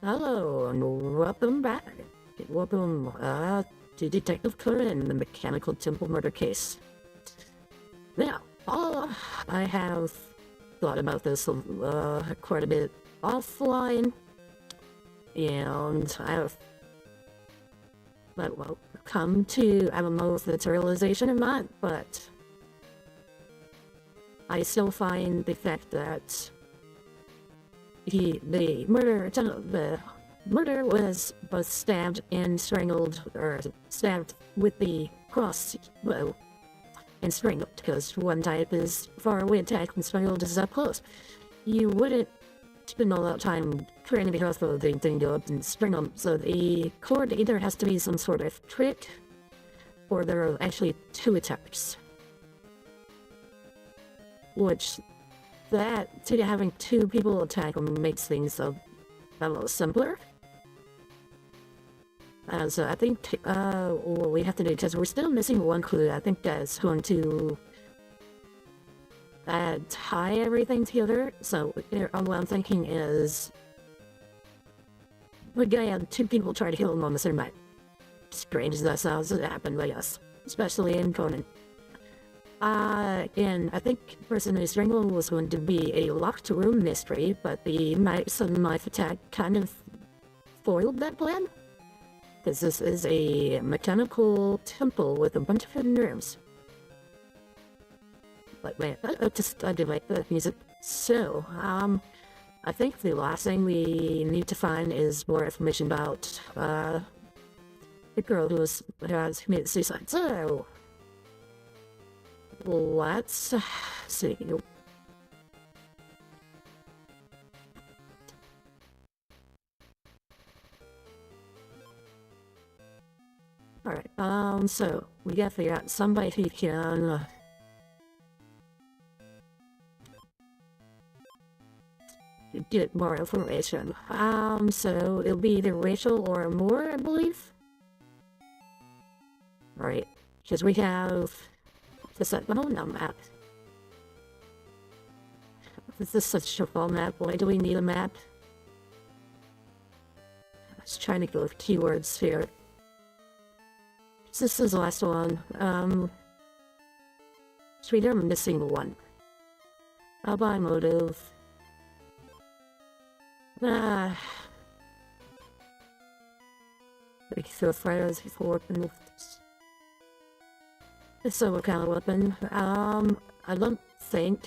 Hello, and welcome back. Welcome to Detective Conan, the Mechanical Temple murder case. Now, I have thought about this quite a bit offline, and I have come to have a most materialization in mind, but I still find the fact that the murder was both stabbed and strangled, or stabbed with the crossbow and strangled, because one type is far away attack and strangled is up close. You wouldn't spend all that time training the crossbow thing to go up and strangle them, so the cord either has to be some sort of trick, or there are actually two attacks. Which, having two people attack them makes things a little simpler. So I think what we have to do, because we're still missing one clue, I think that's going to tie everything together. So what I'm thinking is we're gonna have two people try to kill him on the same night. Strange as that sounds, it happened by us, especially in Conan. And I think the person who strangled was going to be a locked room mystery, but the sudden knife attack kind of foiled that plan. Because this is a mechanical temple with a bunch of hidden rooms. But man, I do like the music. So, I think the last thing we need to find is more information about, the girl who committed suicide. So, let's see. Alright, so we gotta figure out somebody who can get more information. So it'll be either Rachel or Moore, I believe. Alright, because we have this at the map. This is such a small map. Why do we need a map? I was trying to go with keywords here. This is the last one. Sweeter, I'm missing one. Alibi motive. We feel fighters before weapon with this. It's a what kind of weapon? I don't think.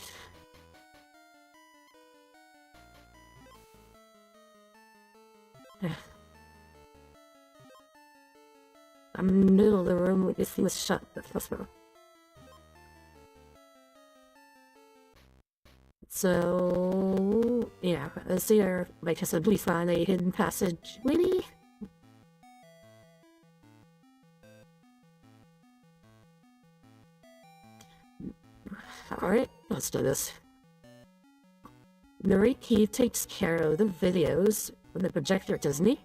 I'm in the middle of the room with this thing was shut. That's wrong. So yeah, let's see here. Like I said, we find a hidden passage. Maybe. Alright, let's do this. Nariki takes care of the videos with the projector, doesn't he?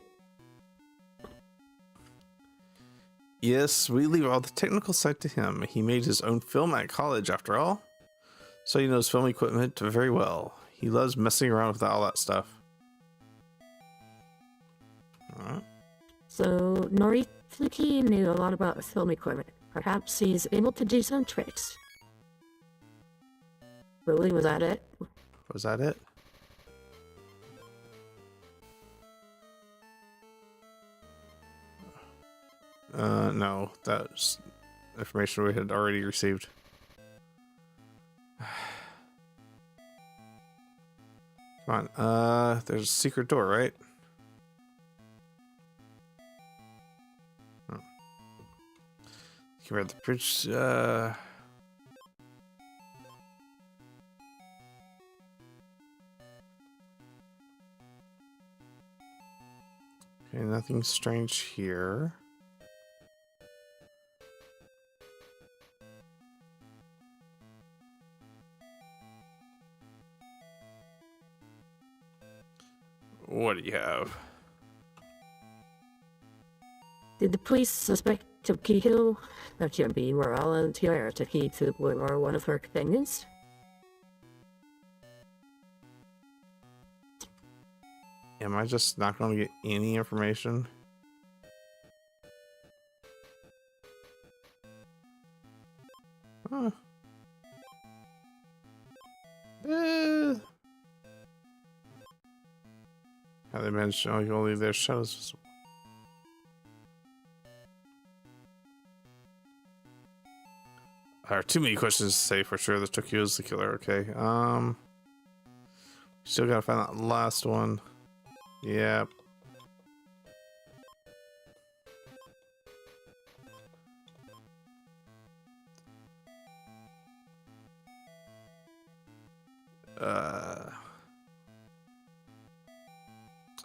Yes, we leave all the technical side to him. He made his own film at college, after all. So he knows film equipment very well. He loves messing around with all that stuff. Alright. So, Noriyuki knew a lot about film equipment. Perhaps he's able to do some tricks. Really, was that it? Was that it? No, that's information we had already received. Come on, there's a secret door, right? Oh. Here at the bridge, okay, nothing strange here. What do you have? Did the police suspect Tokiho? That should be Morale and Tiara Tokiho were one of her companions. Am I just not going to get any information? Huh. How they managed to only their shadows visible. There are too many questions to say for sure that Tokyo is the killer. Okay. Still gotta find that last one. Yep.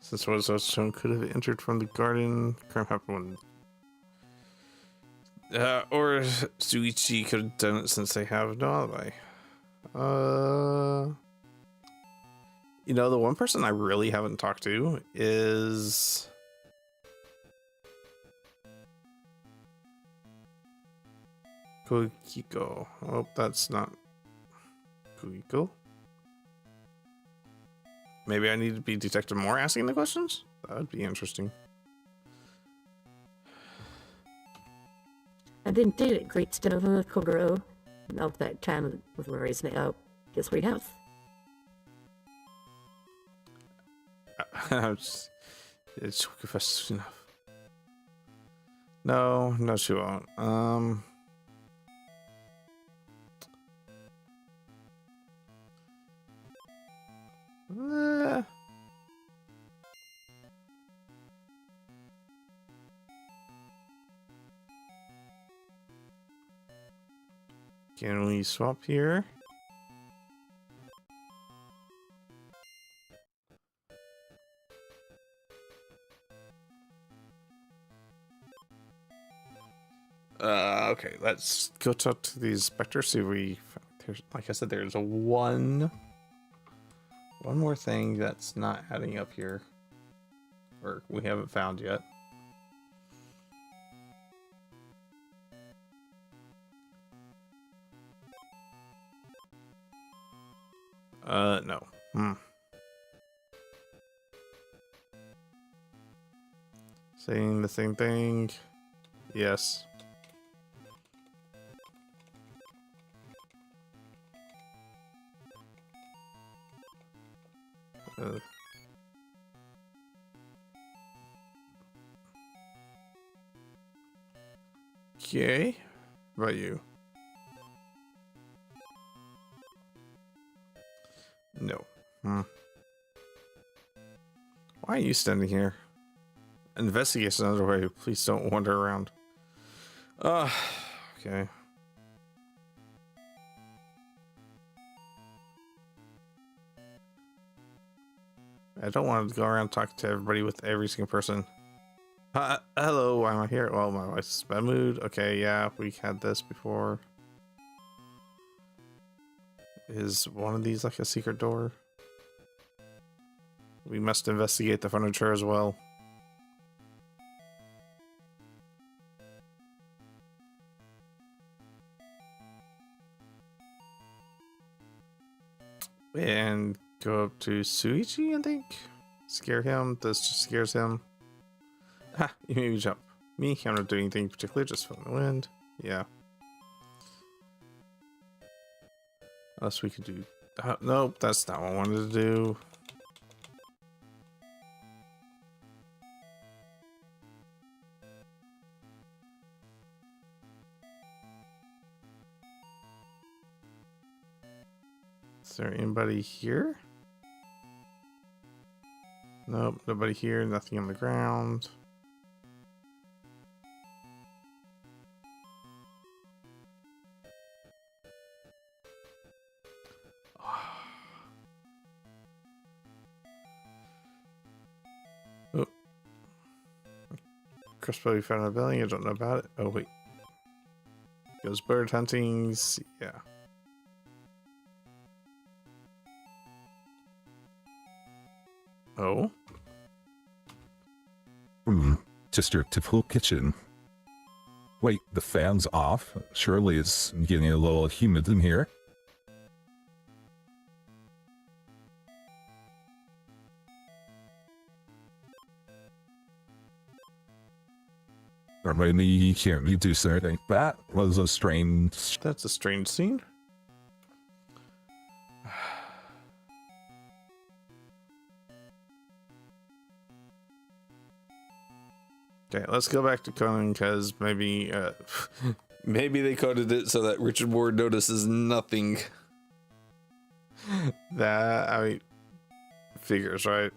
Since what was shown could have entered from the garden, crime happened when. Or Suichi could have done it since they have no alibi. You know, the one person I really haven't talked to is Kogiko. Oh, that's not Kogiko. Maybe I need to be Detective Moore asking the questions? That would be interesting. I didn't do it. Great stuff, Kogoro. Of that time with worries now. Guess we have. It's fast enough. No, she won't. Can we swap here? Okay, let's go talk to the inspector. See if we, like I said, there's one more thing that's not adding up here, or we haven't found yet. No. Saying the same thing. Yes. Okay. What about you? No. Why are you standing here? Investigation underway. Please don't wander around. Okay. I don't want to go around talking to everybody with every single person. Hello, why am I here? Well, my wife's bad mood. Okay, yeah, we had this before. Is one of these like a secret door? We must investigate the furniture as well. And go up to Suichi, I think. Scare him. This just scares him. Ha! You made me jump. Me? I'm not doing anything particular, just feeling the wind. Yeah. Unless we could do... nope, that's not what I wanted to do. Is there anybody here? Nope, nobody here, nothing on the ground. Oh. Crossbow found in a building, I don't know about it. Oh wait. Goes bird hunting, yeah. Oh? Just your typical kitchen. Wait, the fan's off? Surely it's getting a little humid in here. Or maybe he can't do something. That was a strange. That's a strange scene. Okay, let's go back to Conan because maybe maybe they coded it so that Richard Ward notices nothing. That, I mean, figures, right?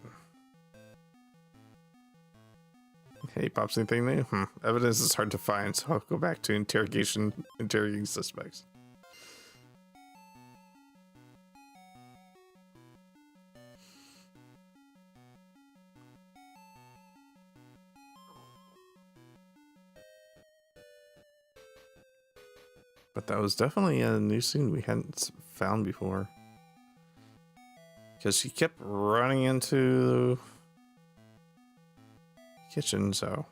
Hey, pops, anything new? Evidence is hard to find, so I'll go back to interrogating suspects. But that was definitely a new scene we hadn't found before. Because she kept running into the kitchen, so.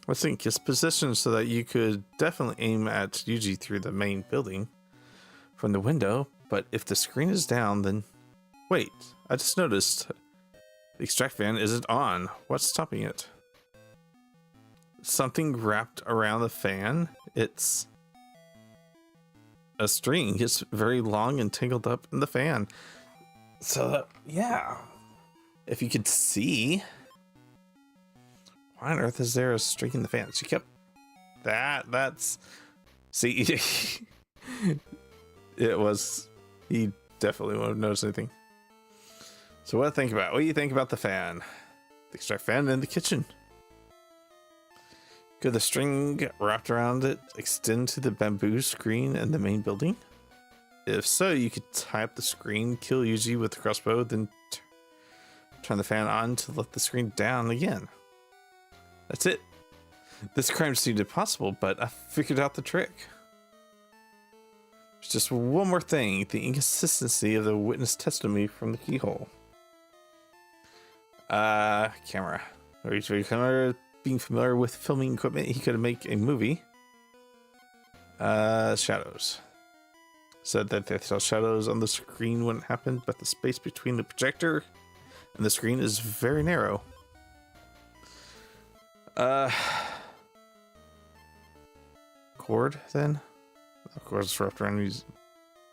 Let's think. It's positioned so that you could definitely aim at Yuji through the main building from the window. But if the screen is down, then. Wait, I just noticed the extract fan isn't on. What's stopping it? Something wrapped around the fan. It's a string. It's very long and tangled up in the fan. So yeah, if you could see, why on earth is there a string in the fan? She kept that's see. It was, he definitely wouldn't have noticed anything. So what do you think about the fan? The extract fan in the kitchen. Could the string wrapped around it extend to the bamboo screen in the main building? If so, you could tie up the screen, kill Yuji with the crossbow, then turn the fan on to let the screen down again. That's it. This crime seemed impossible, but I figured out the trick. There's just one more thing, the inconsistency of the witness testimony from the keyhole. Camera. Are you being familiar with filming equipment? He could make a movie. Shadows. Said that they saw shadows on the screen when it happened, but the space between the projector and the screen is very narrow. Cord then? Of course, wrapped around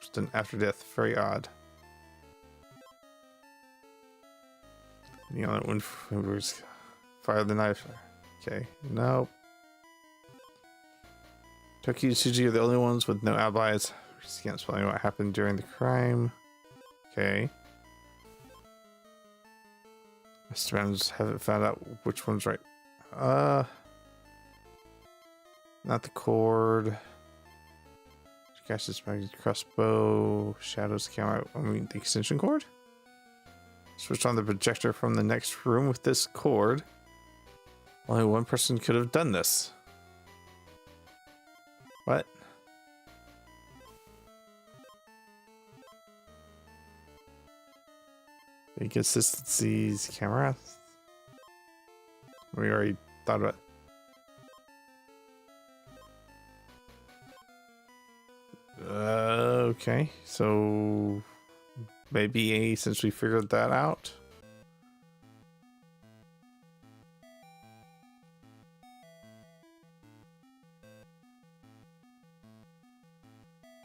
just an after death. Very odd. You know, when fire the knife. Okay, no. Toki and Suji are the only ones with no alibis. We just can't explain what happened during the crime. Okay. Mr. Adams haven't found out which one's right. Not the cord. Gosh, this magnetic crossbow. Shadows camera. I mean, the extension cord? Switch on the projector from the next room with this cord. Only one person could have done this. What? Inconsistencies camera? We already thought about. Okay, so maybe since we figured that out.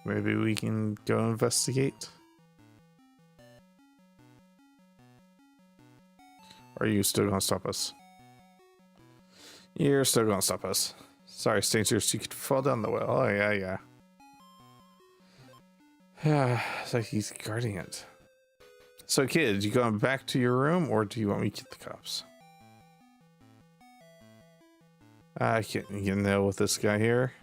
Maybe we can go investigate. Or are you still gonna stop us? You're still gonna stop us. Sorry, strangers, you could fall down the well. Oh, yeah. It's like he's guarding it. So, kids, you going back to your room, or do you want me to get the cops? I can't get nail with this guy here.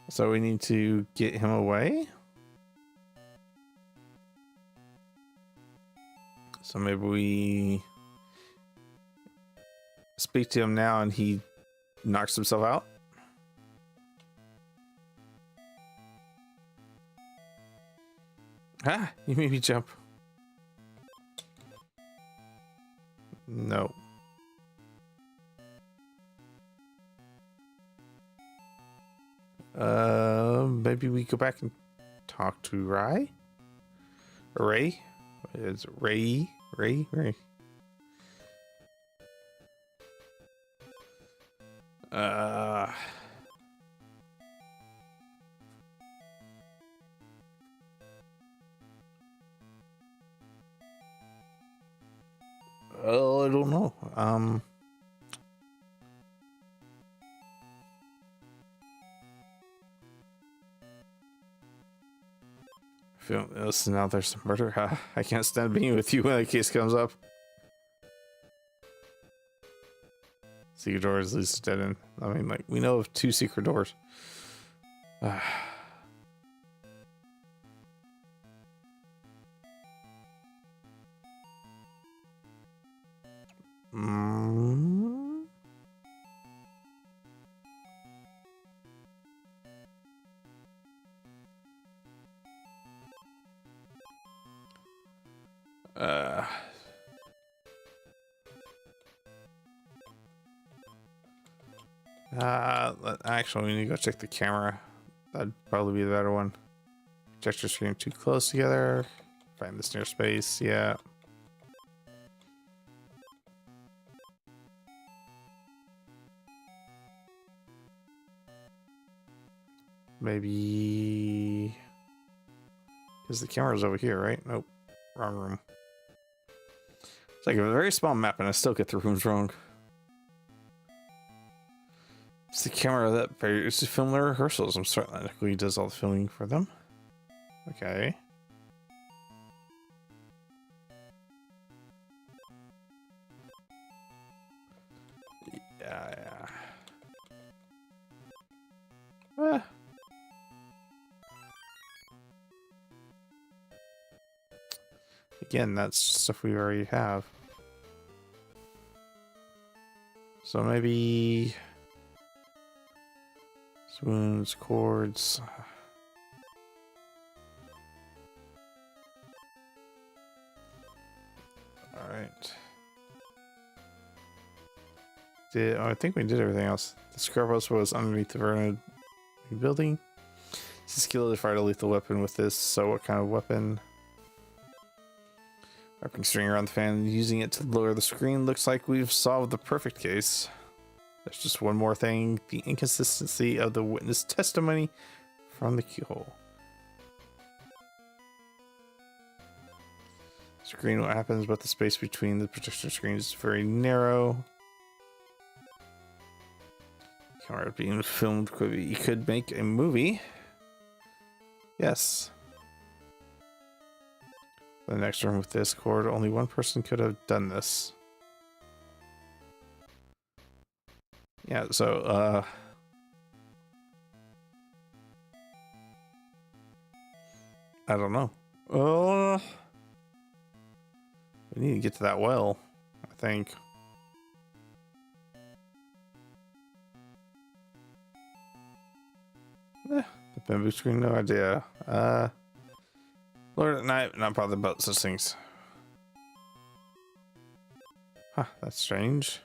So we need to get him away? So maybe we speak to him now and he knocks himself out? Ah, you made me jump. No. Maybe we go back and talk to Ray? Ray? It's Ray? Ray? Oh, I don't know. Listen, now there's a murder. I can't stand being with you when the case comes up. Secret doors leads to dead end. I mean, like, we know of 2 secret doors. Actually, we need to go check the camera. That'd probably be the better one. Projector screen too close together. Find this near space. Yeah. Maybe because the camera's over here, right? Nope, wrong room. It's like a very small map, and I still get the rooms wrong. It's the camera that used to film their rehearsals. I'm certain that he does all the filming for them. Okay. Yeah. Again, that's stuff we already have. So maybe spoons, cords. All right. I think we did everything else. The scrub house was underneath the Vernon building. It's a skill to fire a lethal weapon with this. So what kind of weapon? Wrapping string around the fan, using it to lower the screen. Looks like we've solved the perfect case. There's just one more thing. The inconsistency of the witness testimony from the keyhole. Screen, what happens, but the space between the projection screens is very narrow. Camera being filmed, you could make a movie. Yes. The next room with this cord, only one person could have done this. Yeah, so, I don't know. We need to get to that well, I think. The bamboo screen, no idea. Lord at night, not bothered about such things. Huh, that's strange.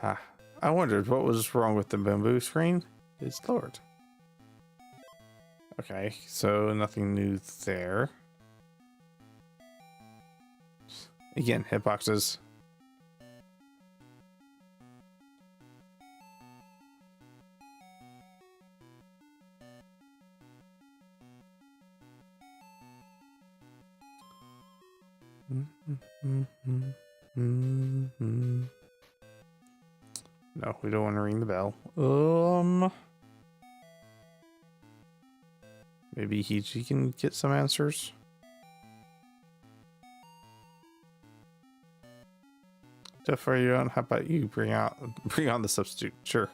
Huh. I wondered what was wrong with the bamboo screen. It's Lord. Okay, so nothing new there. Again, hitboxes. No, we don't want to ring the bell. Maybe he can get some answers. Jeff, are you on? How about you bring on the substitute? Sure.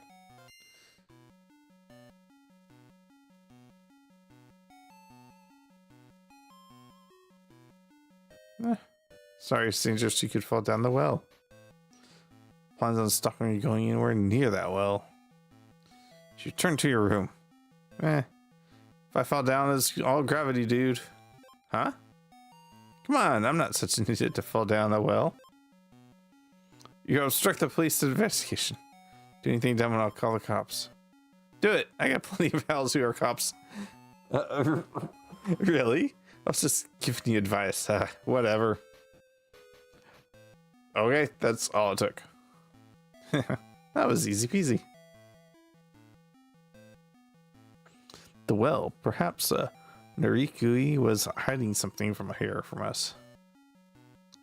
Sorry, strangers, you could fall down the well. Plans on stopping you going anywhere near that well. You should return to your room. If I fall down, it's all gravity, dude. Huh? Come on, I'm not such an idiot to fall down a well. You obstruct the police investigation. Do anything dumb and I'll call the cops. Do it. I got plenty of pals who are cops. Really? I was just giving you advice. Whatever. Okay, that's all it took. That was easy peasy. The well, perhaps Narikui was hiding something from here from us.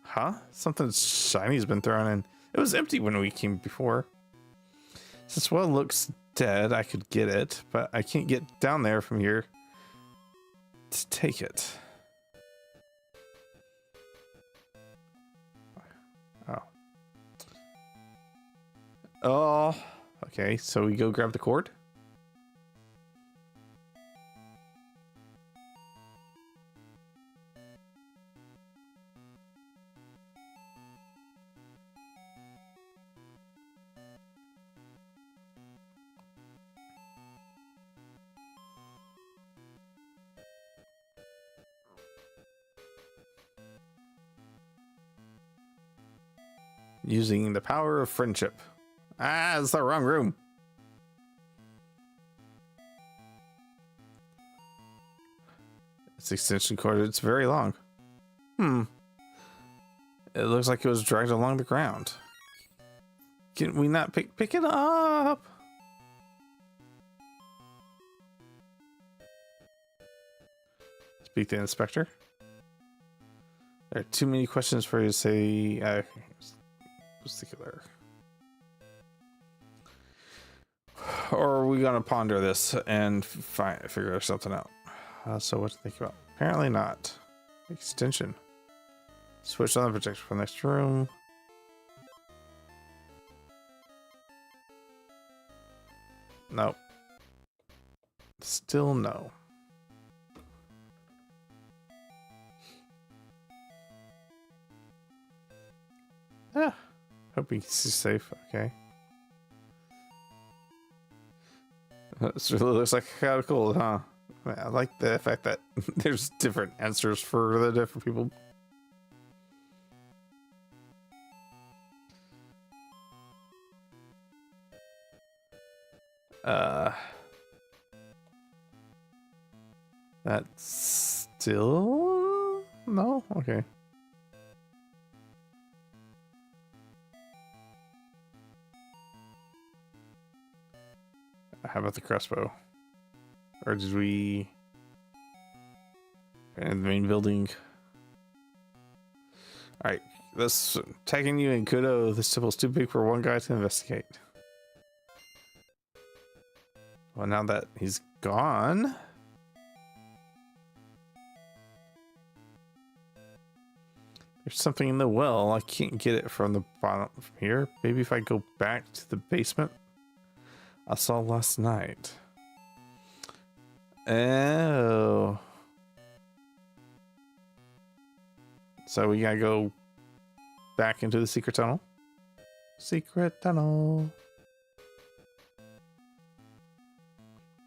Huh? Something shiny's been thrown in. It was empty when we came before. This well looks dead. I could get it, but I can't get down there from here to take it. Oh. Oh. Okay, so we go grab the cord? Using the power of friendship. Ah, it's the wrong room. It's extension cord. It's very long. It looks like it was dragged along the ground. Can we not pick it up? Speak to the inspector. There are too many questions for you to say. Particular. Or are we gonna ponder this and figure something out? So what to think about? Apparently not. Extension. Switch on the projector for the next room. Nope. Still no. Ah. Hope he's safe. Okay. This really looks like kind of cool, huh? I like the fact that there's different answers for the different people. That's still no? Okay. How about the crossbow? Or did we... in the main building? Alright, let's... tagging you in Kudo. This temple's too big for one guy to investigate. Well, now that he's gone... there's something in the well. I can't get it from the bottom from here. Maybe if I go back to the basement I saw last night. Oh. So we gotta go back into the secret tunnel. Secret tunnel.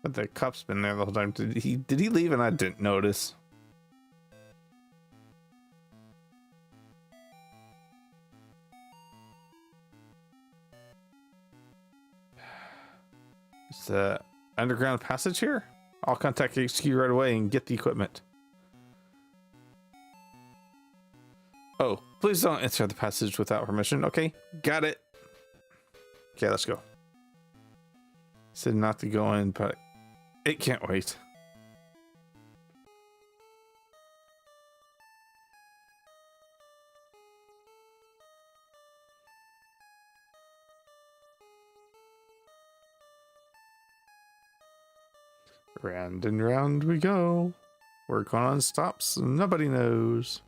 But the cop's been there the whole time. Did he leave and I didn't notice? It's the underground passage here. I'll contact HQ right away and get the equipment. Oh, please don't enter the passage without permission. Okay, got it. Okay, let's go. Said not to go in, but it can't wait. Round and round we go. Where Conan stops, nobody knows.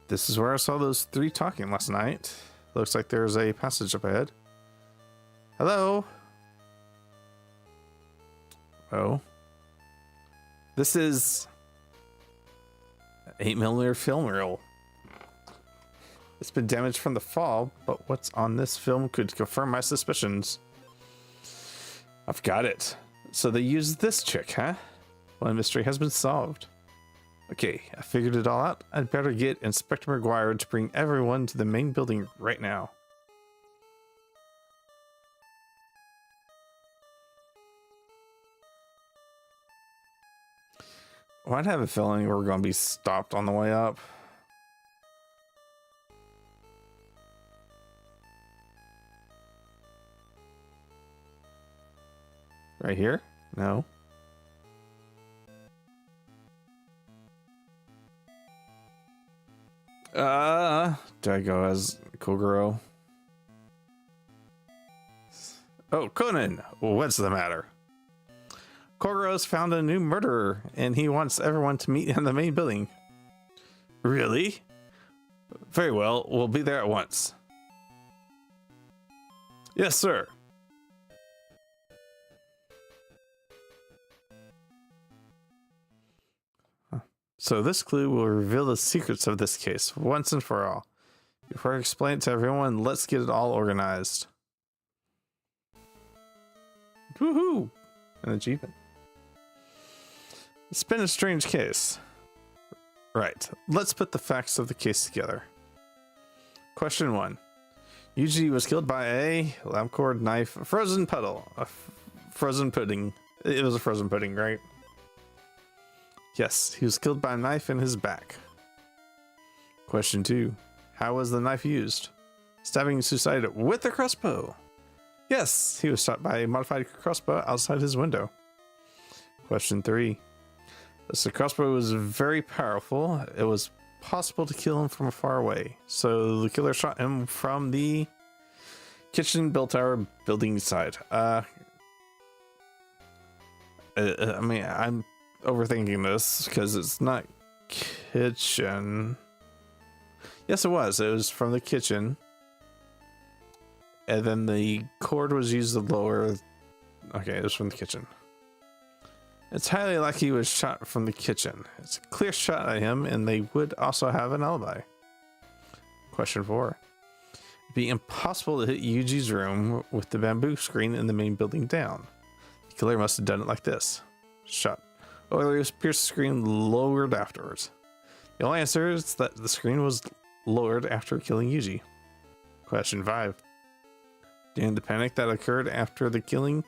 This is where I saw those three talking last night. Looks like there's a passage up ahead. Hello? Oh. This is 8mm film reel. It's been damaged from the fall, but what's on this film could confirm my suspicions. I've got it. So they used this chick, huh? One mystery has been solved. Okay, I figured it all out. I'd better get Inspector McGuire to bring everyone to the main building right now. Well, I'd have a feeling we're going to be stopped on the way up. Right here? No. Do I go as Kogoro? Oh, Conan! What's the matter? Kogoro's found a new murderer, and he wants everyone to meet in the main building. Really? Very well, we'll be there at once. Yes, sir. So this clue will reveal the secrets of this case once and for all. Before I explain it to everyone, let's get it all organized. Woohoo! An achievement. It's been a strange case. Right, let's put the facts of the case together. Question 1. Yuji was killed by a lamp cord, knife, frozen puddle, frozen pudding. It was a frozen pudding, right? Yes, he was killed by a knife in his back. Question 2. How was the knife used? Stabbing suicide with a crossbow. Yes, he was shot by a modified crossbow outside his window. Question 3. The crossbow was very powerful. It was possible to kill him from far away. So the killer shot him from the kitchen bell tower building side. I mean, I'm overthinking this because it's not kitchen. Yes, it was. It was from the kitchen. And then the cord was used to lower. Okay, it was from the kitchen. It's highly likely he was shot from the kitchen. It's a clear shot at him, and they would also have an alibi. Question 4. It'd be impossible to hit Yuji's room with the bamboo screen in the main building down. The killer must have done it like this. Shot. Or it pierced the screen lowered afterwards. The only answer is that the screen was lowered after killing Yuji. Question 5. During the panic that occurred after the killing,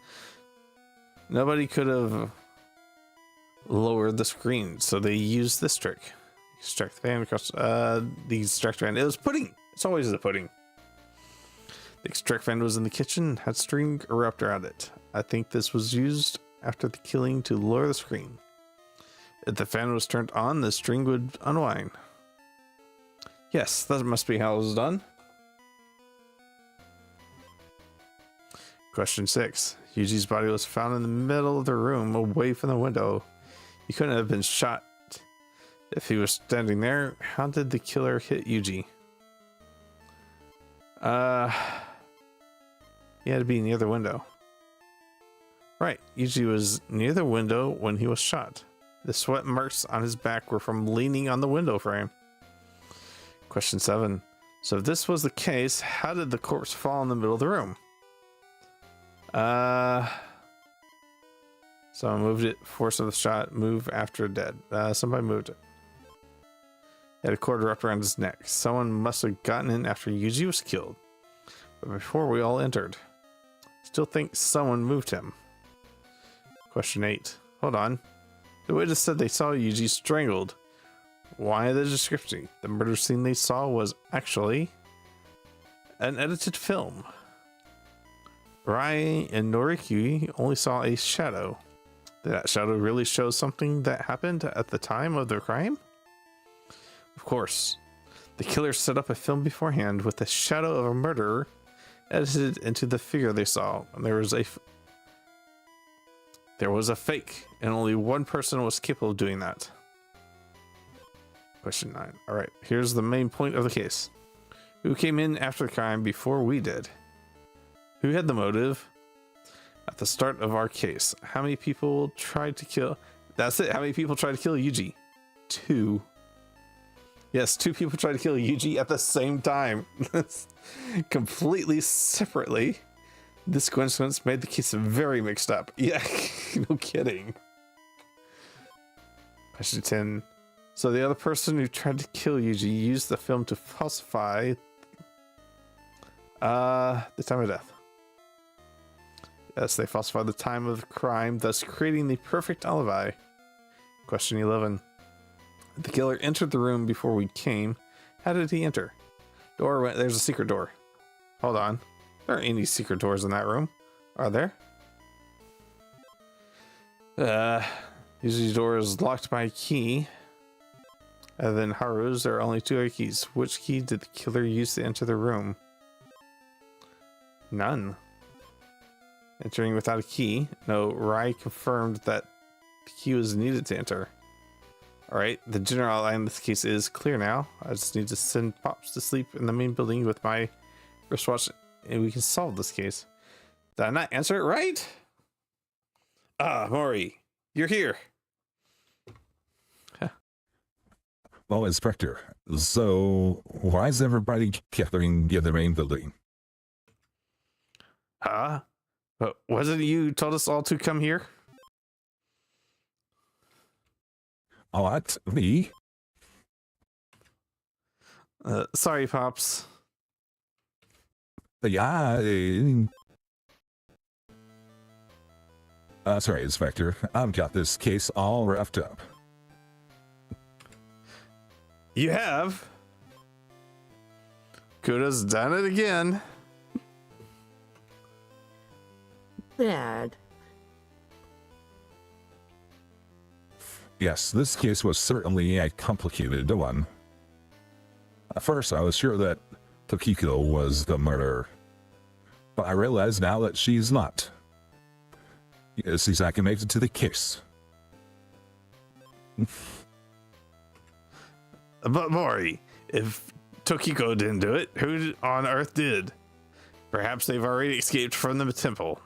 nobody could have lowered the screen, so they used this trick. Extract the fan across the extract fan. It was pudding. It's always the pudding. The extract fan was in the kitchen, had string wrapped around it. I think this was used after the killing to lower the screen. If the fan was turned on, the string would unwind. Yes, that must be how it was done. Question 6. Yuji's body was found in the middle of the room, away from the window. He couldn't have been shot if he was standing there. How did the killer hit Yuji? He had to be near the window. Right, Yuji was near the window when he was shot. The sweat marks on his back were from leaning on the window frame. Question 7. So if this was the case, how did the corpse fall in the middle of the room? Someone moved it. Force of the shot. Move after dead. Somebody moved it. He had a cord wrapped around his neck. Someone must have gotten in after Yuji was killed. But before we all entered. Still think someone moved him. Question 8. Hold on. The witness said they saw Yuji strangled. Why the description? The murder scene they saw was actually an edited film. Rai and Noriki only saw a shadow. Did that shadow really show something that happened at the time of the crime? Of course. The killer set up a film beforehand with the shadow of a murderer edited into the figure they saw. And there was a fake, and only one person was capable of doing that. Question 9. All right, here's the main point of the case. Who came in after the crime before we did? Who had the motive? At the start of our case, how many people tried to kill? That's it. How many people tried to kill Yuji? 2. Yes, 2 people tried to kill Yuji at the same time. Completely separately. This coincidence made the case very mixed up. Yeah, no kidding. Question 10. So the other person who tried to kill Yuji used the film to falsify the time of death. Yes, they falsified the time of the crime, thus creating the perfect alibi. Question 11. The killer entered the room before we came. How did he enter? There's a secret door. Hold on. There aren't any secret doors in that room. Are there? Usually the door is locked by a key. And then Haru's, there are only 2 other keys. Which key did the killer use to enter the room? None. Entering without a key. No, Rai confirmed that the key was needed to enter. Alright, the general outline of this case is clear now. I just need to send Pops to sleep in the main building with my wristwatch and we can solve this case. Did I not answer it right? Ah, Mori, you're here. Well, Inspector, so why is everybody gathering in the main building? Huh? But wasn't you told us all to come here? What? Me? Sorry, Pops. Yeah. Sorry, Inspector. I've got this case all wrapped up. You have? Kuda's done it again. Dad. Yes, this case was certainly a complicated one. At first, I was sure that Tokiko was the murderer, but I realize now that she's not. Yes, exactly connected to the case. But Mori, if Tokiko didn't do it, who on earth did? Perhaps they've already escaped from the temple.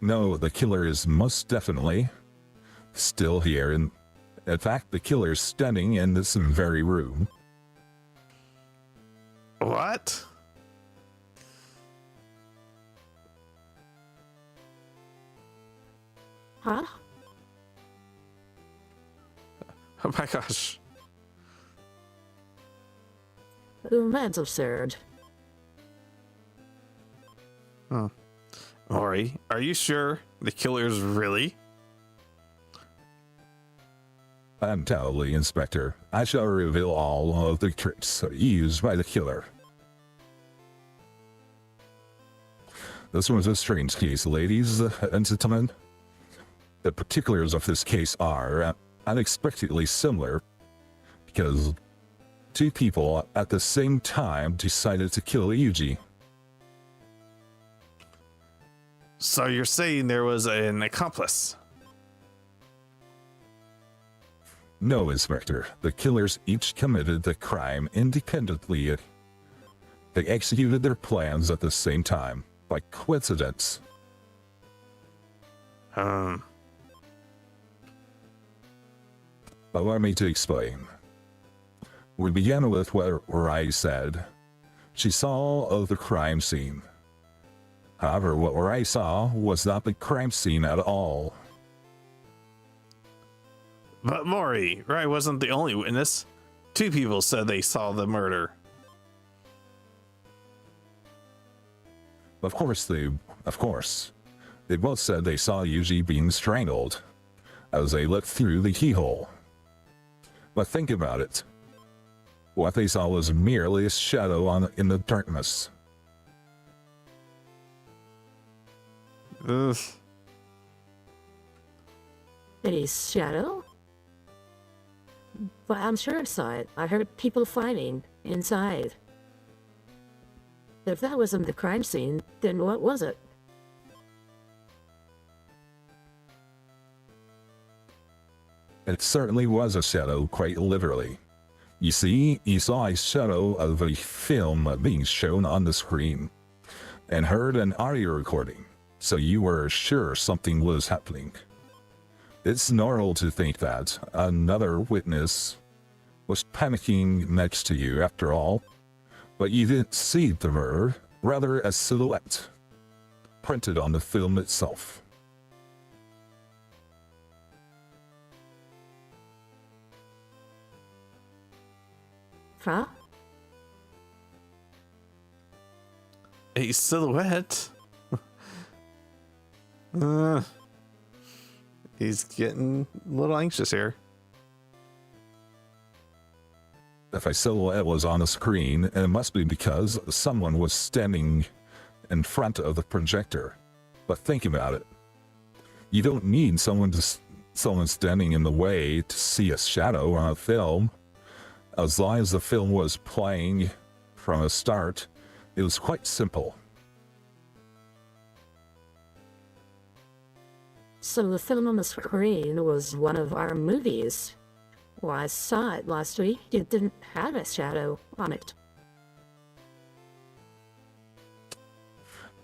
No, the killer is most definitely still here, and in fact, the killer's standing in this very room. What? Huh? Oh my gosh. That's absurd. Mori, are you sure the killer's really? Undoubtedly, Inspector. I shall reveal all of the tricks used by the killer. This was a strange case, ladies and gentlemen. The particulars of this case are unexpectedly similar because 2 people at the same time decided to kill Yuji. So you're saying there was an accomplice? No, Inspector. The killers each committed the crime independently. They executed their plans at the same time, by coincidence. Allow me to explain. We began with what Rai said. She saw of the crime scene. However, what Rai saw was not the crime scene at all. But Mori, Rai wasn't the only witness. 2 people said they saw the murder. Of course. They both said they saw Yuji being strangled as they looked through the keyhole. But think about it. What they saw was merely a shadow in the darkness. Ugh. Eddie's shadow? But I'm sure I saw it. I heard people fighting inside. If that wasn't the crime scene, then what was it? It certainly was a shadow, quite literally. You see, you saw a shadow of a film being shown on the screen, and heard an audio recording, so you were sure something was happening. It's normal to think that another witness was panicking next to you after all, but you didn't see the murder, rather a silhouette, printed on the film itself. Huh? A silhouette? He's getting a little anxious here. If a silhouette was on the screen, it must be because someone was standing in front of the projector. But think about it. You don't need someone standing in the way to see a shadow on a film. As long as the film was playing from the start, it was quite simple. So the film on the screen was one of our movies. Well, I saw it last week. It didn't have a shadow on it.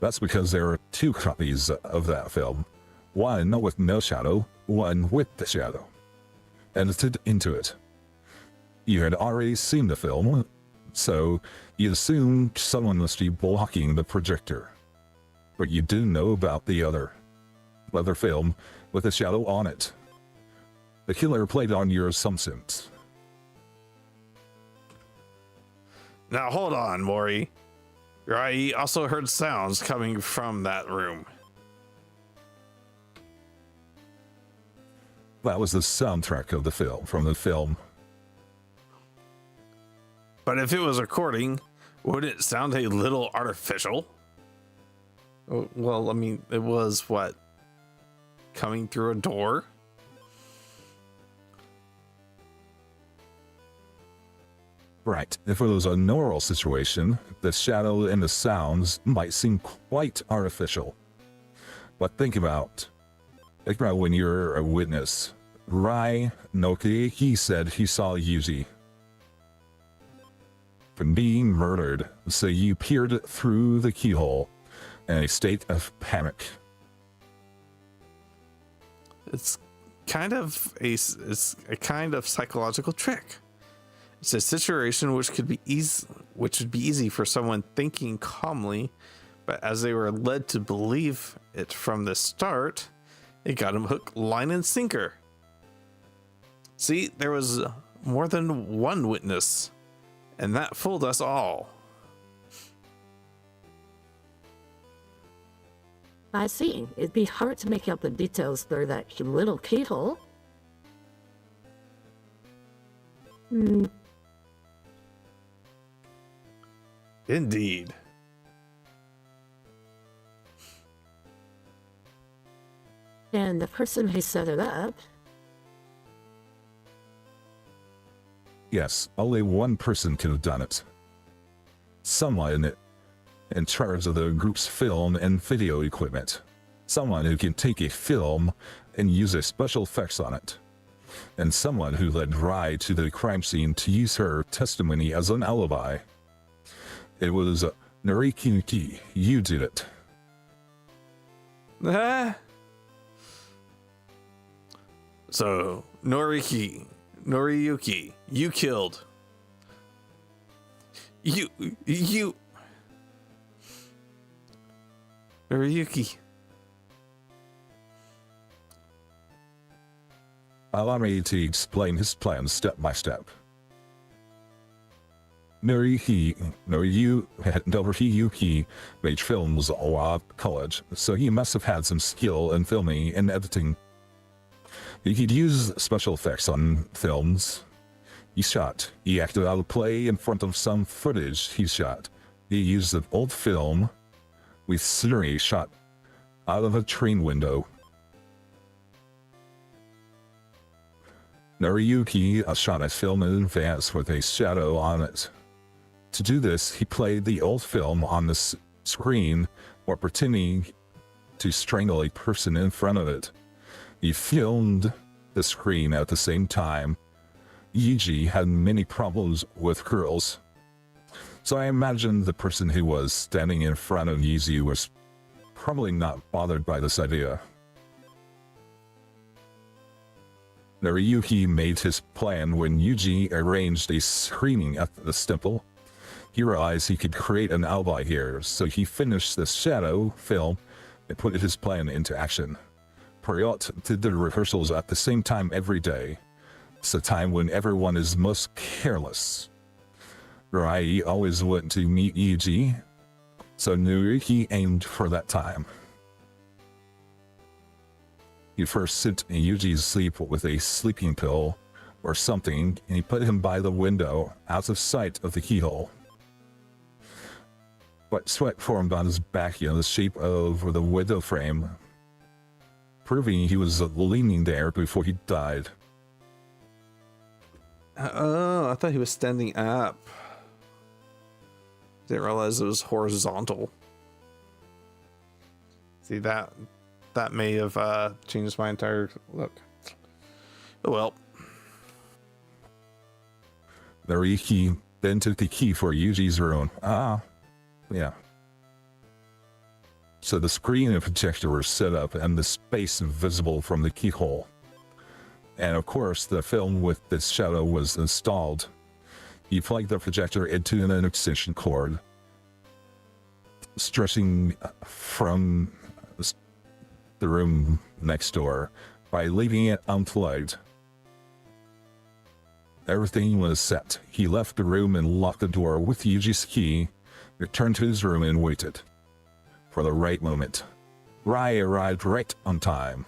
That's because there are two copies of that film. One with no shadow, one with the shadow. Edited into it. You had already seen the film, so you assumed someone must be blocking the projector. But you didn't know about the other film with a shadow on it. The killer played on your assumptions. Now hold on, Mori. I also heard sounds coming from that room. That was the soundtrack of the film, from the film. But if it was recording, wouldn't it sound a little artificial? Oh, well, I mean, it was what? Coming through a door? Right. If it was a normal situation, the shadow and the sounds might seem quite artificial. But think about when you're a witness. Rai Noki, he said he saw Yuji from being murdered, so you peered through the keyhole in a state of panic. It's kind of a kind of psychological trick. It's a situation which would be easy for someone thinking calmly, but as they were led to believe it from the start, it got them hook, line, and sinker. See, there was more than one witness, and that fooled us all. I see. It'd be hard to make out the details through that little keyhole. Indeed. And the person who set it up... Yes, only one person could have done it. Someone in charge of the group's film and video equipment. Someone who can take a film and use a special effects on it. And someone who led Rai to the crime scene to use her testimony as an alibi. It was Noriyuki. You did it. So, Noriyuki, you killed. You. Noriyuki. Allow me to explain his plan step by step. Noriyuki made films while at college, so he must have had some skill in filming and editing. He could use special effects on films he acted out a play in front of some footage he shot. He used an old film with scenery shot out of a train window. Noriyuki shot a film in advance with a shadow on it. To do this, he played the old film on the screen while pretending to strangle a person in front of it. He filmed the screen at the same time. Yuji had many problems with girls, so I imagine the person who was standing in front of Yuji was probably not bothered by this idea. Noriyuki made his plan when Yuji arranged a screening at the temple. He realized he could create an alibi here, so he finished the shadow film and put his plan into action. Priot did the rehearsals at the same time every day. It's a time when everyone is most careless. Rai always went to meet Yuji, so Noriyuki aimed for that time. He first sent Yuji to sleep with a sleeping pill or something, and he put him by the window, out of sight of the keyhole. But sweat formed on his back in the shape of the window frame, proving he was leaning there before he died. Oh, I thought he was standing up. Didn't realize it was horizontal. See, that may have changed my entire look. Oh well. Nariki then took the key for Yuji's room. Yeah. So the screen and projector were set up and the space visible from the keyhole. And of course, the film with the shadow was installed. He plugged the projector into an extension cord, stretching from the room next door by leaving it unplugged. Everything was set. He left the room and locked the door with Yuji's key, returned to his room and waited for the right moment. Rai arrived right on time.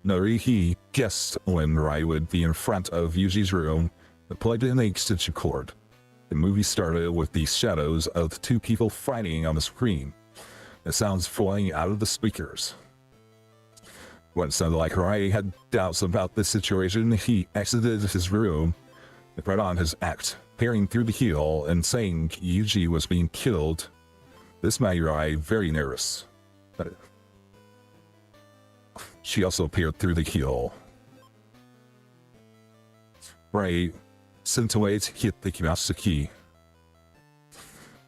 Nariki guessed when Rai would be in front of Yuji's room and plugged in the extension cord. The movie started with the shadows of the two people fighting on the screen, the sounds flowing out of the speakers. When it sounded like Rai had doubts about the situation, he exited his room and put on his act, peering through the keyhole and saying Yuji was being killed. This made Rai very nervous. She also peered through the keyhole. Rai scintillated hit the master key.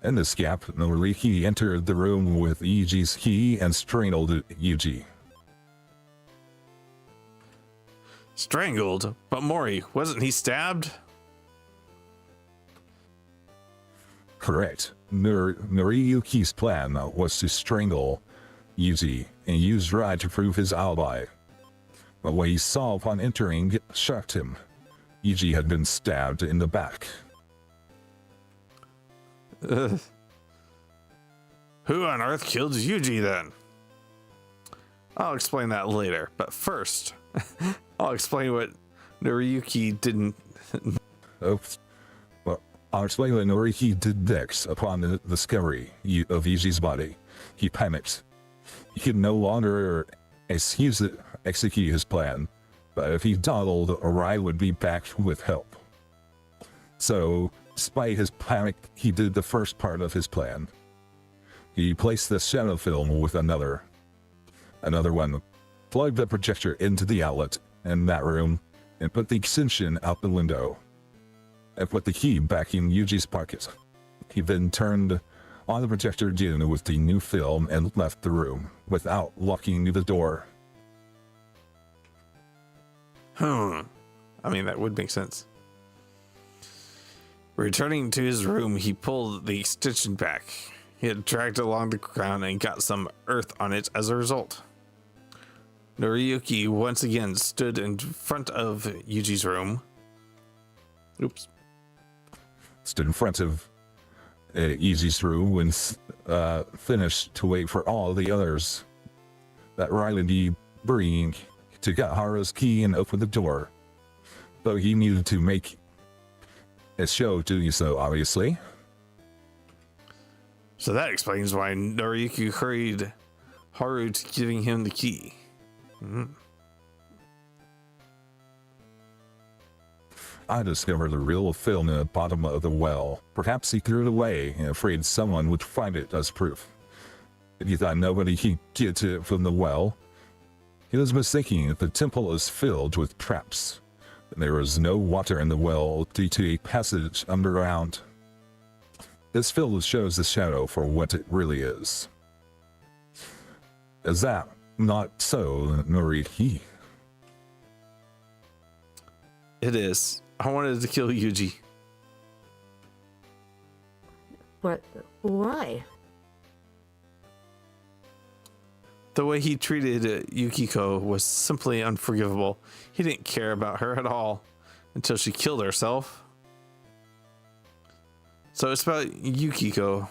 In this gap, Nariki entered the room with Yuji's key and strangled Yuji. Strangled? But Mori, wasn't he stabbed? Correct. Noriyuki's plan was to strangle Yuji and use Rai to prove his alibi. But what he saw upon entering shocked him. Yuji had been stabbed in the back. Who on earth killed Yuji then? I'll explain that later, but first, I'll explain what Noriyuki didn't. Oops. Well, I'll explain what Noriyuki did next upon the discovery of Yuji's body. He panicked. He could no longer execute his plan, but if he dawdled, Rai would be back with help. So, despite his panic, he did the first part of his plan. He placed the shadow film with another one, plugged the projector into the outlet in that room, and put the extension out the window, and put the key back in Yuji's pocket. He then turned on the projector again with the new film and left the room without locking the door. I mean, that would make sense. Returning to his room, he pulled the extension back. He had dragged it along the ground and got some earth on it as a result. Noriyuki once again stood in front of Yuji's room. Stood in front of Yuji's room and finished to wait for all the others that Rai would be bringing to get Haru's key and open the door. Though he needed to make a show doing so, obviously. So that explains why Noriyuki hurried Haru to giving him the key. I discovered the real film in the bottom of the well. Perhaps he threw it away and afraid someone would find it as proof. If he thought nobody could get it from the well, he was mistaken that the temple is filled with traps, and there is no water in the well due to a passage underground. This film shows the shadow for what it really is. Is that not so, Noriki? It is. I wanted to kill Yuji. But why? The way he treated Yukiko was simply unforgivable. He didn't care about her at all until she killed herself. So it's about Yukiko.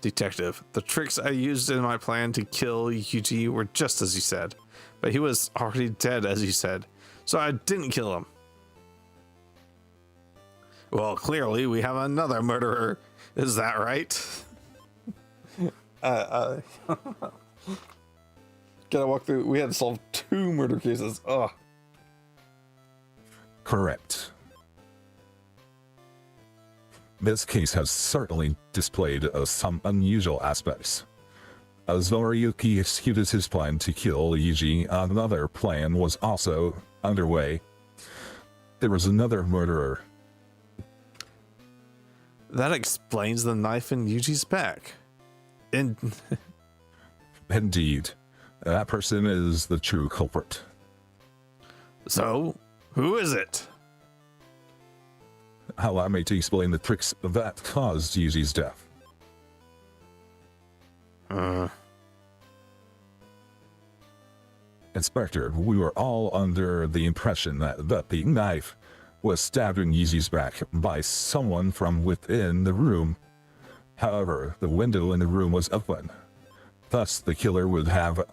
Detective, the tricks I used in my plan to kill Yuji were just as you said, but he was already dead as you said, so I didn't kill him. Well, clearly we have another murderer. Is that right? Gotta walk through. We had to solve 2 murder cases. Ugh. Correct. This case has certainly displayed some unusual aspects. As Noriyuki executed his plan to kill Yuji, another plan was also underway. There was another murderer. That explains the knife in Yuji's back. Indeed, that person is the true culprit. So, who is it? Allow me to explain the tricks that caused Yuji's death. Inspector, we were all under the impression that the knife was stabbed in Yuji's back by someone from within the room. However, the window in the room was open. Thus, the killer would have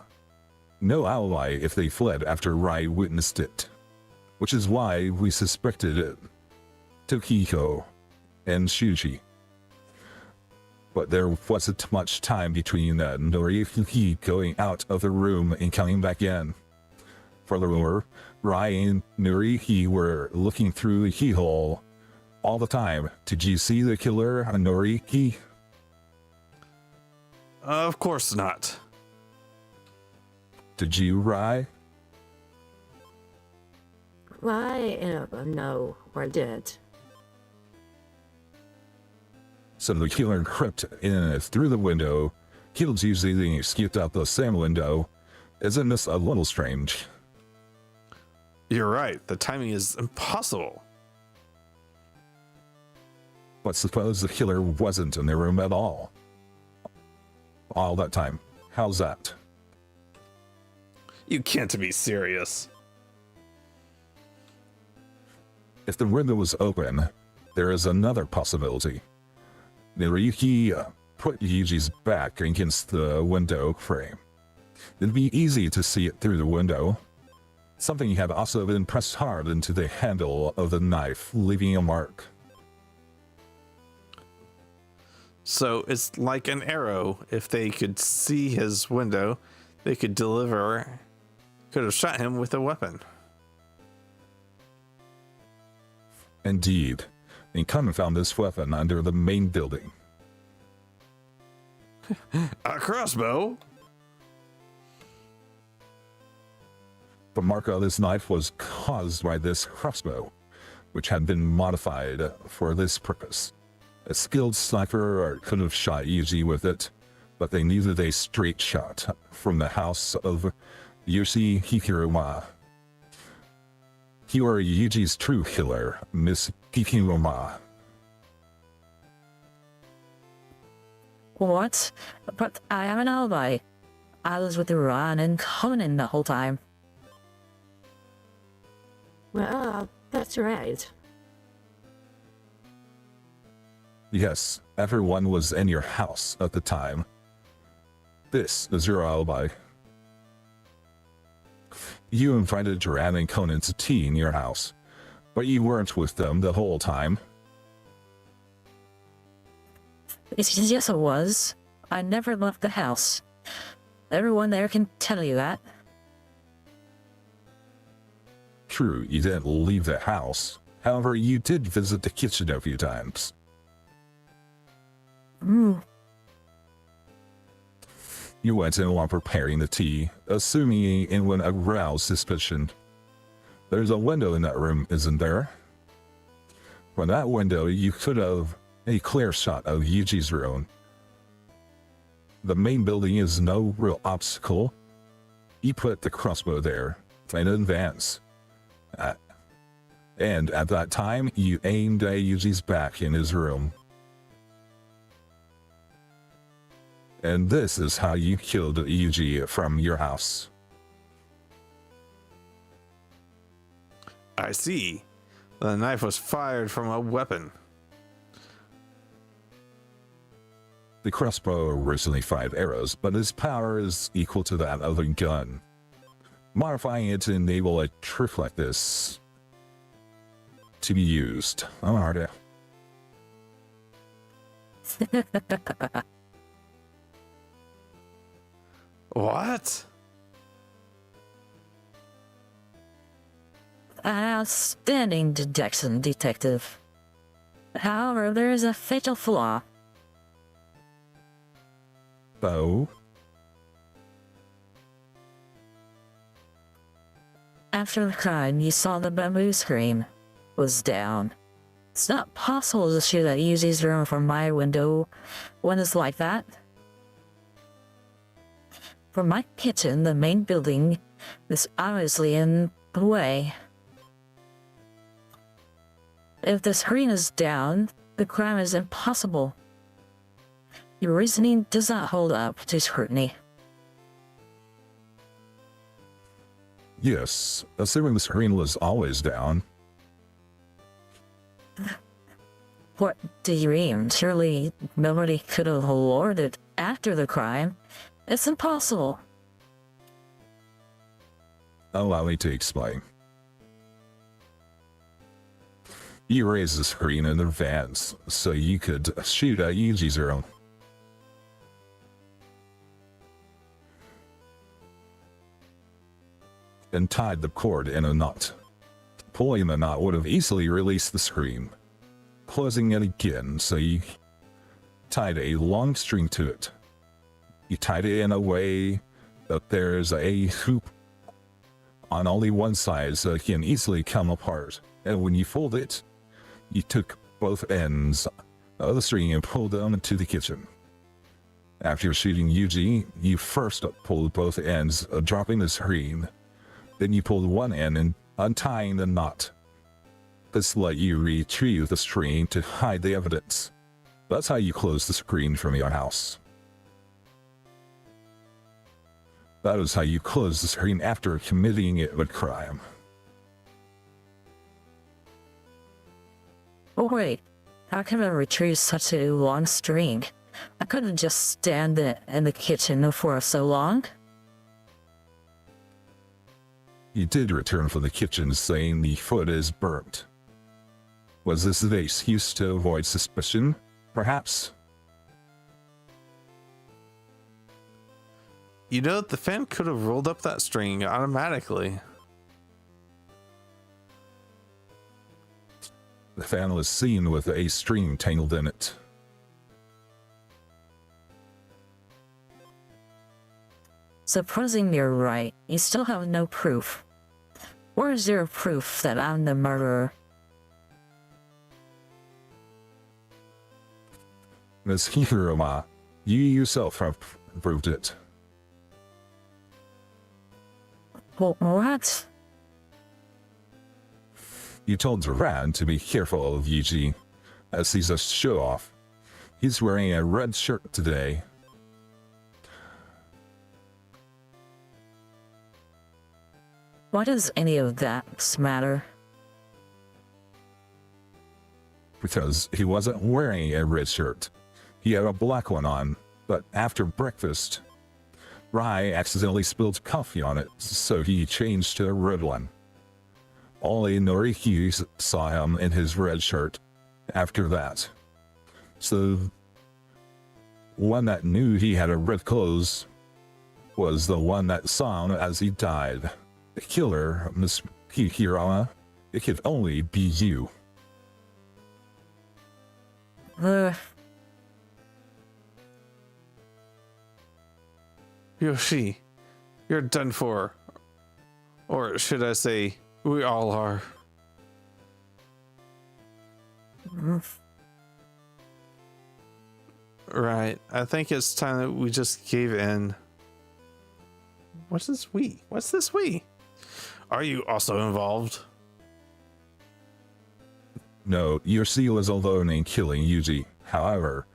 no alibi if they fled after Rai witnessed it, which is why we suspected it. Tokiko and Shuji. But there wasn't much time between Noriyuki going out of the room and coming back in. Furthermore, Rai and Noriyuki were looking through the keyhole all the time. Did you see the killer, Noriyuki? Of course not. Did you, Rai? No, or did. So the killer crept in through the window, killed Yuji, then escaped out the same window. Isn't this a little strange? You're right. The timing is impossible. But suppose the killer wasn't in the room at all that time. How's that? You can't be serious. If the window was open, there is another possibility. Noriyuki put Yuji's back against the window frame. It'd be easy to see it through the window. Something had also been pressed hard into the handle of the knife, leaving a mark. So it's like an arrow. If they could see his window, they could have shot him with a weapon. Indeed, and Conan found this weapon under the main building. A crossbow? The mark of this knife was caused by this crossbow, which had been modified for this purpose. A skilled sniper could have shot Yuji with it, but they needed a straight shot from the house of Yoshi Hikiruma. You are Yuji's true killer, Miss Hikiruma. What? But I have an alibi. I was with Iran and Conan the whole time. Well, that's right. Yes, everyone was in your house at the time. This is your alibi. You invited Duran and Conan to tea in your house, but you weren't with them the whole time. Yes, I was. I never left the house. Everyone there can tell you that. True, you didn't leave the house. However, you did visit the kitchen a few times. You went in while preparing the tea, assuming it would arouse suspicion. There's a window in that room, isn't there? From that window, you could have a clear shot of Yuji's room. The main building is no real obstacle. You put the crossbow there in advance. And at that time, you aimed at Yuji's back in his room. And this is how you killed Yuji from your house. I see. The knife was fired from a weapon. The crossbow originally fired arrows, but its power is equal to that of a gun. Modifying it to enable a trick like this to be used. Alright. What? An outstanding deduction, detective. However, there is a fatal flaw. Bow. After the crime, you saw the bamboo screen was down. It's not possible to shoot at Yuji's room from my window when it's like that. From my kitchen, the main building is obviously in the way. If the screen is down, the crime is impossible. Your reasoning does not hold up to scrutiny. Yes, assuming the screen was always down. What do you mean? Surely nobody could have lowered it after the crime. It's impossible. Allow me to explain. You raised the screen in advance, so you could shoot at Yuji's room. And tied the cord in a knot. Pulling the knot would have easily released the screen. Closing it again, so you tied a long string to it. You tied it in a way that there's a hoop on only one side, so it can easily come apart. And when you fold it, you took both ends of the string and pulled them into the kitchen. After shooting Yuji, you first pulled both ends, dropping the screen. Then you pulled one end and untying the knot. This let you retrieve the string to hide the evidence. That's how you close the screen from your house. That is how you close the screen after committing a crime. Oh wait, how can I retrieve such a long string? I couldn't just stand it in the kitchen for so long. You did return from the kitchen saying the foot is burnt. Was this the excuse to avoid suspicion, perhaps? You know, the fan could have rolled up that string automatically. The fan was seen with a string tangled in it. Supposing you're right, you still have no proof. Where is your proof that I'm the murderer? Miss Hiroma, you yourself have proved it. What? You told Duran to be careful of Yuji, as he's a show-off. He's wearing a red shirt today. Why does any of that matter? Because he wasn't wearing a red shirt. He had a black one on, but after breakfast, Rai accidentally spilled coffee on it, so he changed to a red one. Only Noriki saw him in his red shirt after that. So, one that knew he had a red clothes was the one that saw him as he died. The killer, Miss Hiroma, it could only be you. Yoshi, you're done for. Or should I say, we all are. Right, I think it's time that we just gave in. What's this we? What's this we? Are you also involved? No, Yoshi was alone in killing Yuji. However,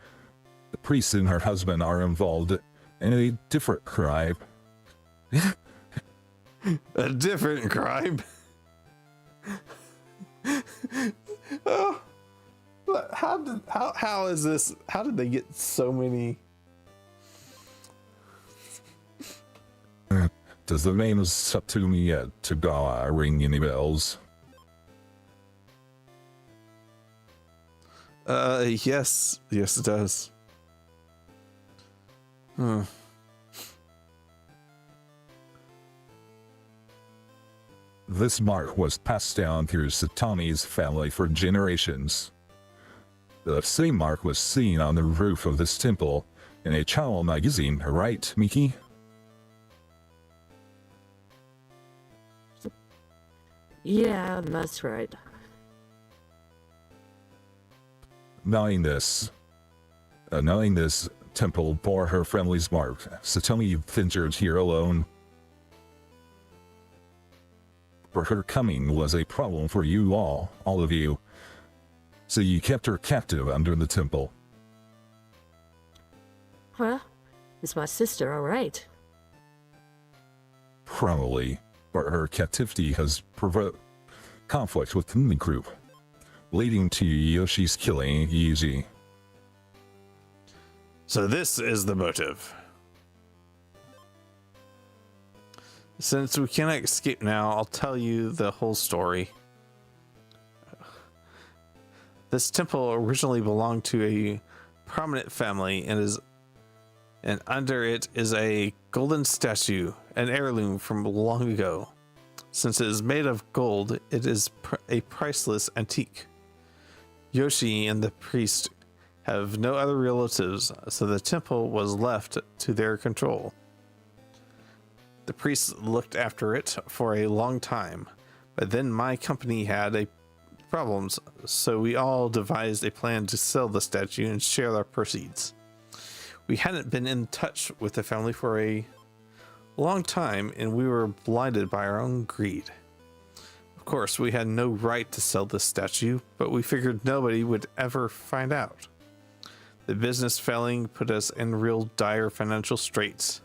the priest and her husband are involved in a different crime. A different crime? Oh, how is this? How did they get so many? Does the name of Satumi Tagawa ring any bells? Yes, it does. This mark was passed down through Satami's family for generations. The same mark was seen on the roof of this temple in a Chao magazine, right, Miki? Yeah, that's right. Knowing this temple bore her family's mark, Satomi ventured here alone. For her coming was a problem for you all of you. So you kept her captive under the temple. Huh? Is my sister alright? Probably, but her captivity has provoked conflict within the group, leading to Yoshi's killing Yuji. So this is the motive. Since we cannot escape now, I'll tell you the whole story. This temple originally belonged to a prominent family and under it is a golden statue, an heirloom from long ago. Since it is made of gold, it is a priceless antique. Yoshi and the priest have no other relatives, so the temple was left to their control. The priest looked after it for a long time, but then my company had problems, so we all devised a plan to sell the statue and share our proceeds. We hadn't been in touch with the family for a long time, and we were blinded by our own greed. Of course, we had no right to sell this statue, but we figured nobody would ever find out. The business failing put us in real dire financial straits.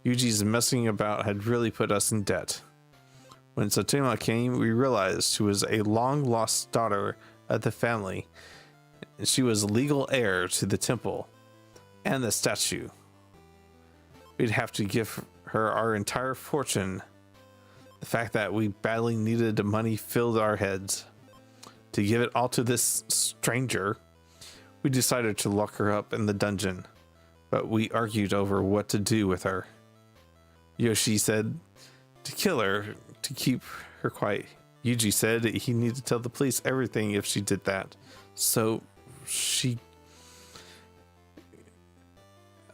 Yuji's messing about had really put us in debt. When Satuma came, we realized she was a long-lost daughter of the family, and she was legal heir to the temple and the statue. We'd have to give her our entire fortune. The fact that we badly needed the money filled our heads. To give it all to this stranger, we decided to lock her up in the dungeon, but we argued over what to do with her. Yoshi said to kill her to keep her quiet. Yuji said he needed to tell the police everything if she did that. So she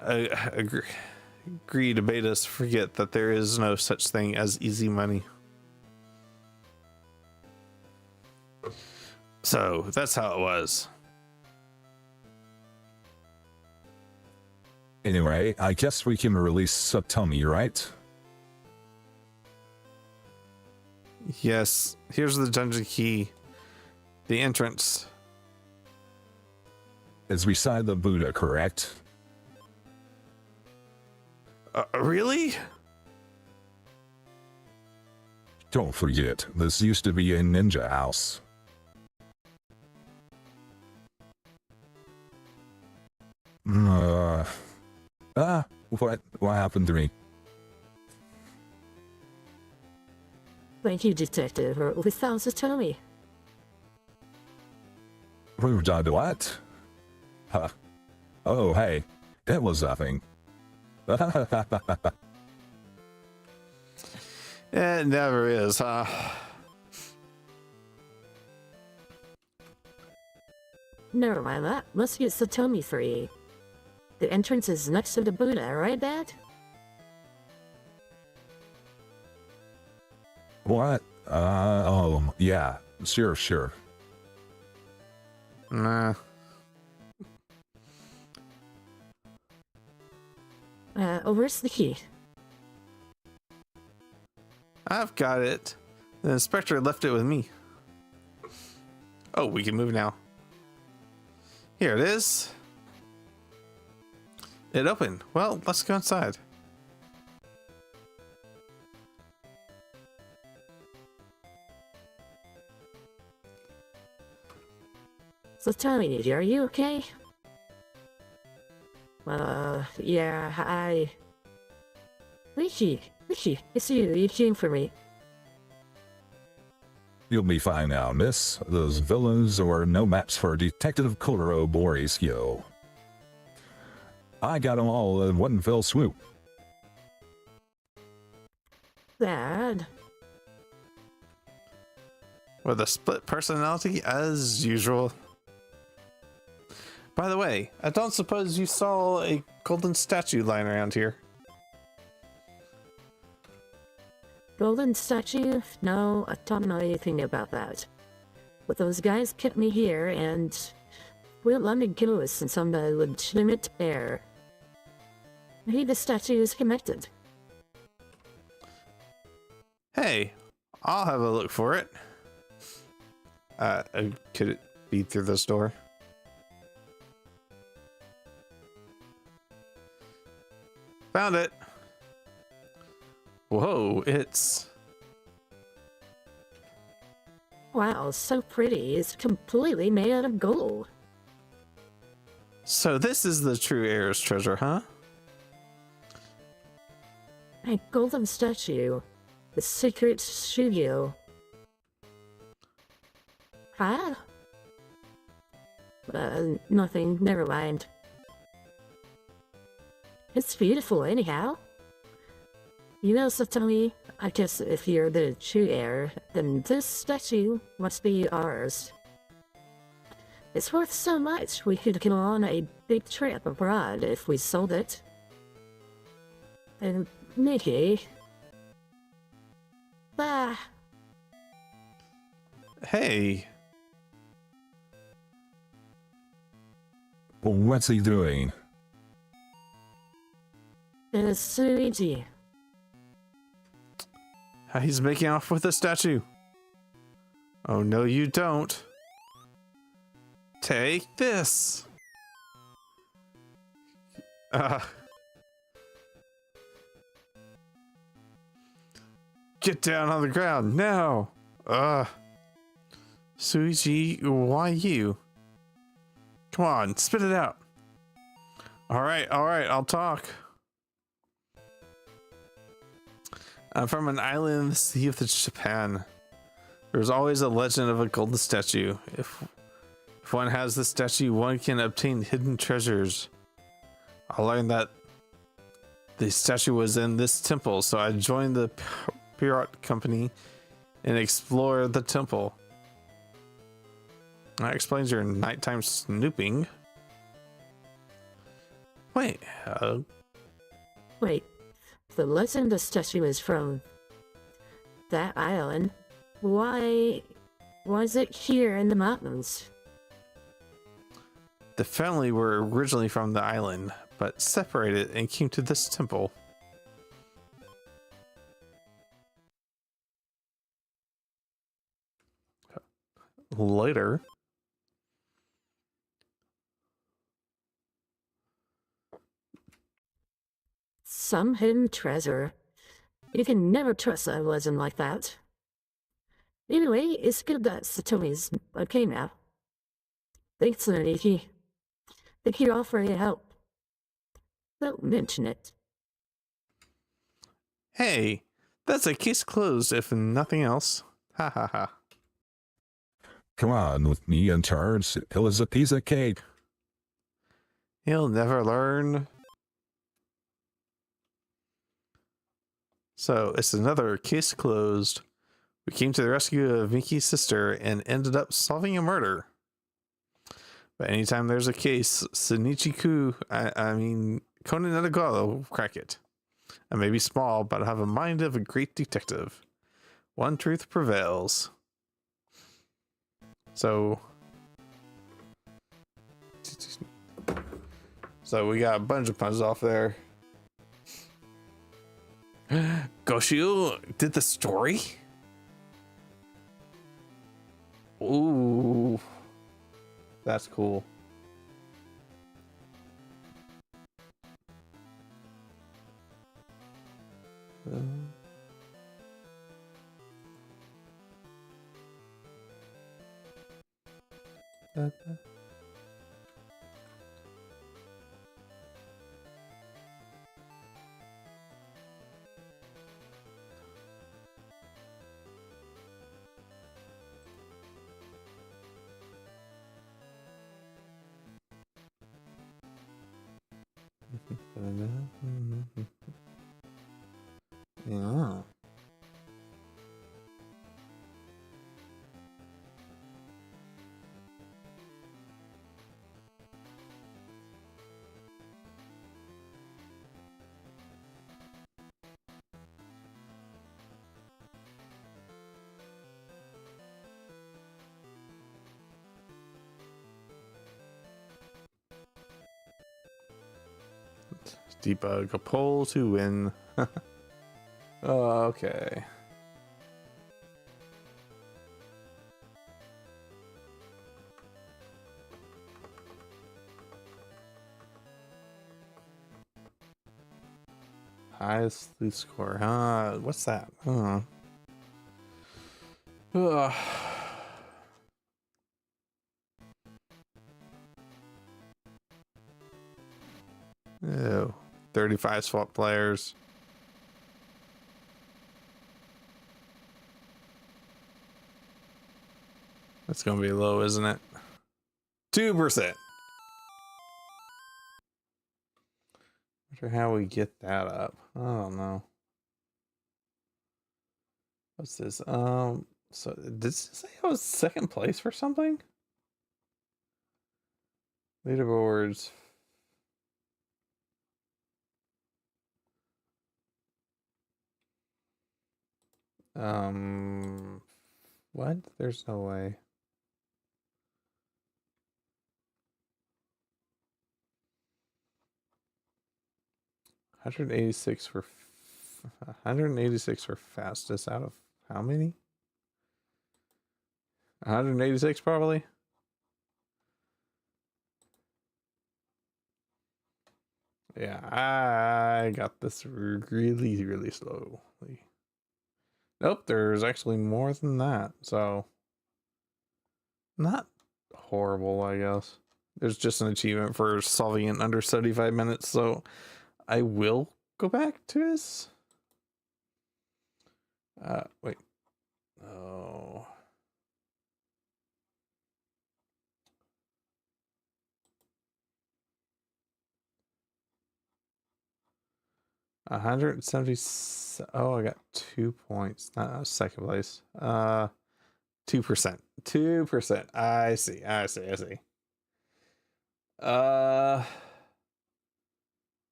agreed to made us forget that there is no such thing as easy money. So that's how it was. Anyway, I guess we can release Satomi, right? Yes, here's the dungeon key. The entrance. Is beside the Buddha, correct? Really? Don't forget, this used to be a ninja house. What happened to me? Thank you, Detective. We found Satomi. Who died what? Huh. Oh, hey, that was nothing. It never is, huh? Never mind that. Let's get Satomi for you. The entrance is next to the Buddha, right, Dad? What? Oh, yeah, sure. Nah. Where's the key? I've got it. The inspector left it with me. Oh, we can move now. Here it is. It opened. Well, let's go inside. So tell me, are you okay? Yeah, Rishi, it's you. You came for me. You'll be fine now, miss. Those villains are no match for Detective Coloro Borisio. I got 'em all in one fell swoop. Dad. With a split personality as usual. By the way, I don't suppose you saw a golden statue lying around here. Golden statue? No, I don't know anything about that. But those guys kept me here and won't let me go since I'm a legitimate heir. Maybe the statue is connected. Hey, I'll have a look for it. Could it be through this door? Found it. Whoa, it's... Wow, so pretty. It's completely made out of gold. So this is the true heir's treasure, huh? A golden statue. The secret studio. Huh? Nothing. Never mind. It's beautiful anyhow. You know, Satomi, I guess if you're the true heir, then this statue must be ours. It's worth so much we could go on a big trip abroad if we sold it. And Mickey... Hey, What's he doing? It's Suigi. he's making off with the statue. Oh, no, you don't. Take this. Get down on the ground now. Suigi, why you? Come on, spit it out. All right, I'll talk. I'm from an island in the sea of Japan. There's always a legend of a golden statue. If one has the statue, one can obtain hidden treasures. I learned that the statue was in this temple, so I joined the pirate company and explored the temple. That explains your nighttime snooping. Wait, Wait, the legend the statue is from that island. Why is it here in the mountains? the family were originally from the island, but separated and came to this temple. Later, Some hidden treasure. You can never trust a legend like that. Anyway, it's good that Satomi's okay now. Thanks, Niki. Thank you all for your help. Don't mention it. hey, that's a case closed if nothing else. Ha ha ha. Come on, with me in charge, it was a piece of cake. He'll never learn. So it's another case closed. We came to the rescue of Miki's sister and ended up solving a murder. But anytime there's a case, Shinichi-ku, I mean, Conan Nagao will crack it. I may be small, but I have a mind of a great detective. One truth prevails. So we got a bunch of puns off there. Goshio did the story? Ooh. That's cool. Yeah. Debug a poll to win. Okay. Highest loot score. What's that? Ugh. Ew. 35 swap players. That's gonna be low, isn't it? 2%. Wonder how we get that up. I don't know. What's this? So did it say I was second place for something? Leaderboards. What? There's no way. $186 for fastest out of how many? 186 probably. Yeah, I got this really, really slowly. Nope, there's actually more than that. So, not horrible, I guess. There's just an achievement for solving it in under 75 minutes. So, I will go back to this. Wait. Oh. $170. Oh, I got 2 points. Not second place. 2%. 2%. I see.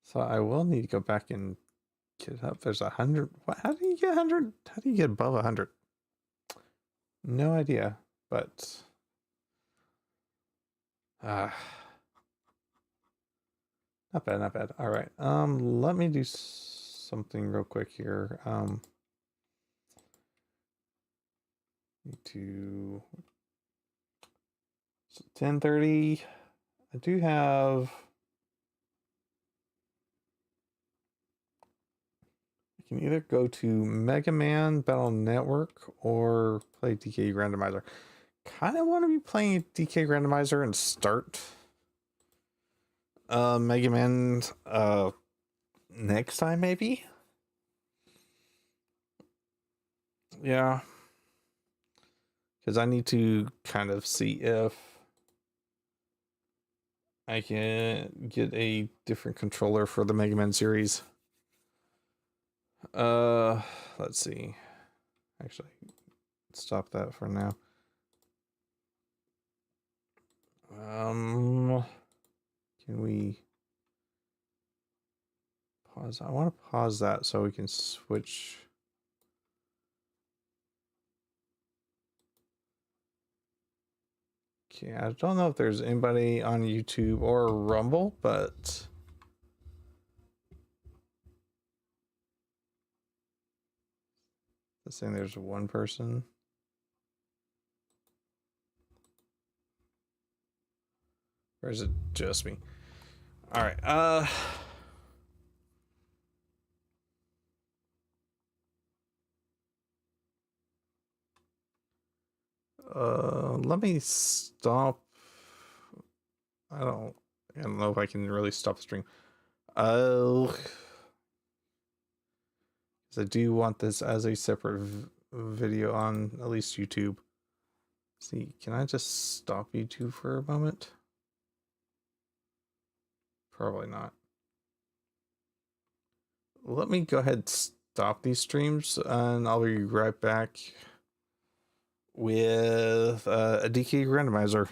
So I will need to go back and get it up. There's 100. What? How do you get 100? How do you get above 100? No idea. But not bad. Not bad. All right. Let me do something real quick here. Need to. So 10:30. I do have. I can either go to Mega Man Battle Network or play DK Randomizer. Kind of want to be playing DK Randomizer and start Mega Man next time maybe. Yeah. Because I need to kind of see if I can get a different controller for the Mega Man series. Let's see. Actually, stop that for now. Can we pause? I want to pause that so we can switch. Okay, I don't know if there's anybody on YouTube or Rumble, but it's saying there's one person. Or is it just me? All right. Let me stop. I don't know if I can really stop the stream. Because I do want this as a separate video on at least YouTube. See, can I just stop YouTube for a moment? Probably not. let me go ahead and stop these streams, and I'll be right back with a DK randomizer.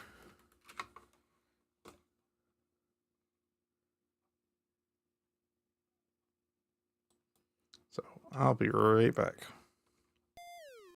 So I'll be right back.